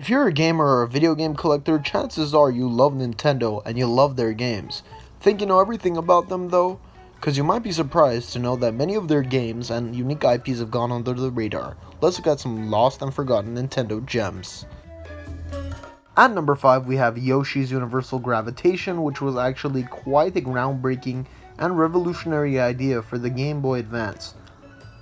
If you're a gamer or a video game collector, chances are you love Nintendo and you love their games. Think you know everything about them though? Because you might be surprised to know that many of their games and unique IPs have gone under the radar. Let's look at some lost and forgotten Nintendo gems. At number 5 we have Yoshi's Universal Gravitation, which was actually quite a groundbreaking and revolutionary idea for the Game Boy Advance.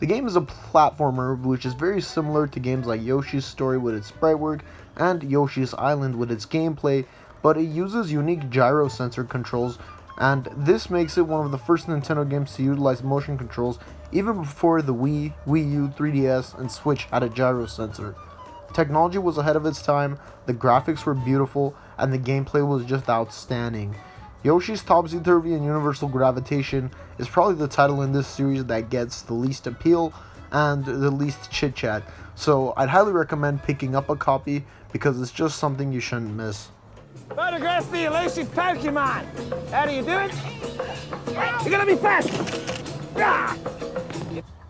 The game is a platformer which is very similar to games like Yoshi's Story with its sprite work and Yoshi's Island with its gameplay, but it uses unique gyro sensor controls, and this makes it one of the first Nintendo games to utilize motion controls even before the Wii, Wii U, 3DS, and Switch had a gyro sensor. Technology was ahead of its time, the graphics were beautiful, and the gameplay was just outstanding. Yoshi's Topsy-Turvy and Universal Gravitation is probably the title in this series that gets the least appeal and the least chit-chat, so I'd highly recommend picking up a copy because it's just something you shouldn't miss. Photograph the elusive Pokemon! How do you do it? You're gonna be fast!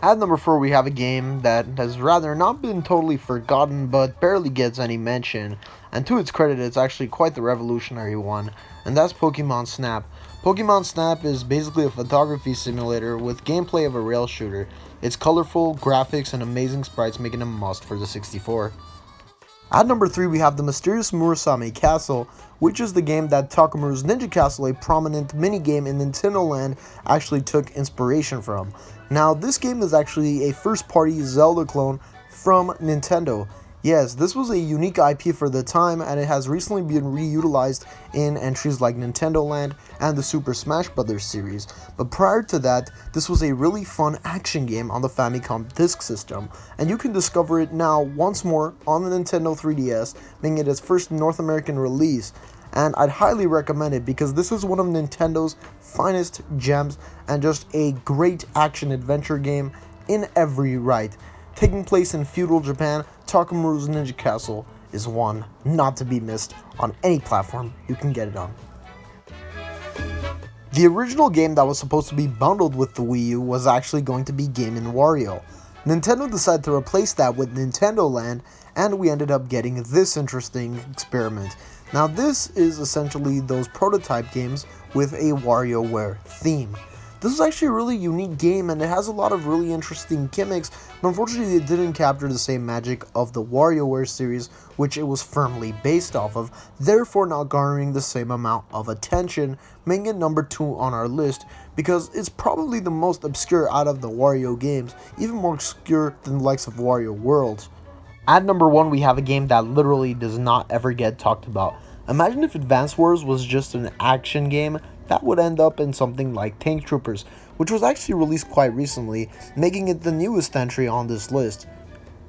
At number 4 we have a game that has rather not been totally forgotten but barely gets any mention, and to its credit it's actually quite the revolutionary one, and that's Pokemon Snap. Pokemon Snap is basically a photography simulator with gameplay of a rail shooter. Its colorful graphics and amazing sprites make it a must for the 64. At number 3 we have the mysterious Murasame Castle, which is the game that Takamarus Ninja Castle, a prominent minigame in Nintendo Land, actually took inspiration from. Now this game is actually a first-party Zelda clone from Nintendo. Yes, this was a unique IP for the time, and it has recently been reutilized in entries like Nintendo Land and the Super Smash Bros. Series. But prior to that, this was a really fun action game on the Famicom Disk System, and you can discover it now once more on the Nintendo 3DS, making it its first North American release. And I'd highly recommend it because this is one of Nintendo's finest gems and just a great action adventure game in every right. Taking place in feudal Japan, Takamarus Ninja Castle is one not to be missed on any platform you can get it on. The original game that was supposed to be bundled with the Wii U was actually going to be Game & Wario. Nintendo decided to replace that with Nintendo Land, and we ended up getting this interesting experiment. Now this is essentially those prototype games with a WarioWare theme. This is actually a really unique game, and it has a lot of really interesting gimmicks, but unfortunately it didn't capture the same magic of the WarioWare series, which it was firmly based off of, therefore not garnering the same amount of attention, making it number 2 on our list, because it's probably the most obscure out of the Wario games, even more obscure than the likes of Wario World. At number 1 we have a game that literally does not ever get talked about. Imagine if Advance Wars was just an action game. That would end up in something like Tank Troopers, which was actually released quite recently, making it the newest entry on this list.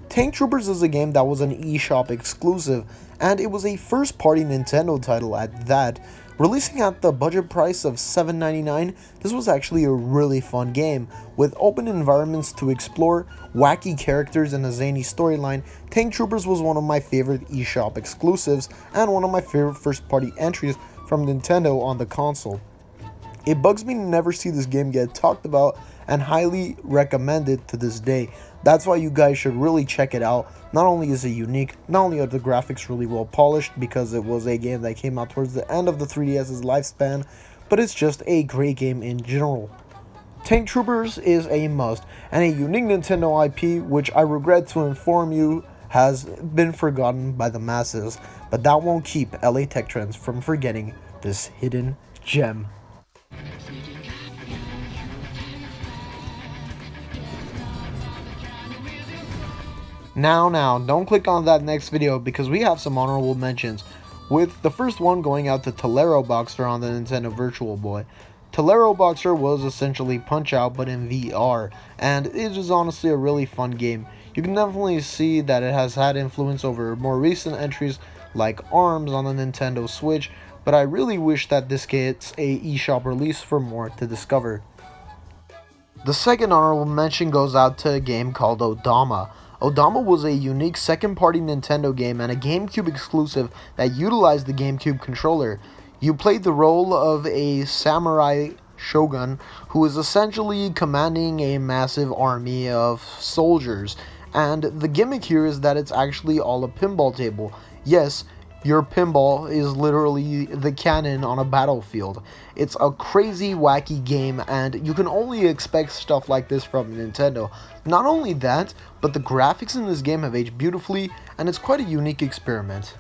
Tank Troopers is a game that was an eShop exclusive, and it was a first-party Nintendo title at that. Releasing at the budget price of $7.99, this was actually a really fun game. With open environments to explore, wacky characters, and a zany storyline, Tank Troopers was one of my favorite eShop exclusives, and one of my favorite first-party entries from Nintendo on the console. It bugs me to never see this game get talked about, and highly recommend it to this day. That's why you guys should really check it out. Not only is it unique, not only are the graphics really well polished because it was a game that came out towards the end of the 3DS's lifespan, but it's just a great game in general. Tank Troopers is a must, and a unique Nintendo IP which I regret to inform you has been forgotten by the masses, but that won't keep LA Tech Trends from forgetting this hidden gem. Now, don't click on that next video because we have some honorable mentions, with the first one going out to Telero Boxer on the Nintendo Virtual Boy. Telero Boxer was essentially Punch-Out but in VR, and it is honestly a really fun game. You can definitely see that it has had influence over more recent entries like ARMS on the Nintendo Switch, but I really wish that this gets a eShop release for more to discover. The second honorable mention goes out to a game called Odama. Odama was a unique second-party Nintendo game and a GameCube exclusive that utilized the GameCube controller. You played the role of a samurai shogun who is essentially commanding a massive army of soldiers, and the gimmick here is that it's actually all a pinball table. Yes, your pinball is literally the cannon on a battlefield. It's a crazy, wacky game, and you can only expect stuff like this from Nintendo. Not only that, but the graphics in this game have aged beautifully, and it's quite a unique experiment.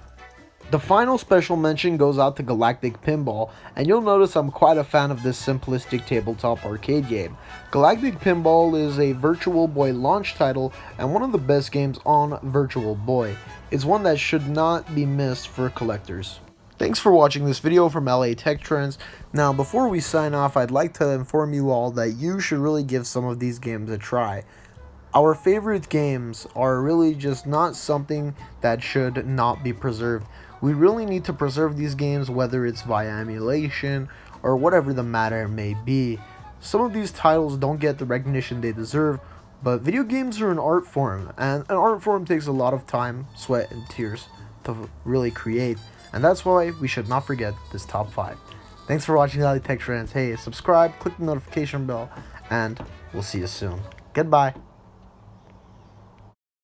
The final special mention goes out to Galactic Pinball, and you'll notice I'm quite a fan of this simplistic tabletop arcade game. Galactic Pinball is a Virtual Boy launch title and one of the best games on Virtual Boy. It's one that should not be missed for collectors. Thanks for watching this video from LA Tech Trends. Now, before we sign off, I'd like to inform you all that you should really give some of these games a try. Our favorite games are really just not something that should not be preserved. We really need to preserve these games, whether it's via emulation or whatever the matter may be. Some of these titles don't get the recognition they deserve, but video games are an art form, and an art form takes a lot of time, sweat, and tears to really create, and that's why we should not forget this top 5. Thanks for watching LA Tech Trends. Hey, subscribe, click the notification bell, and we'll see you soon. Goodbye.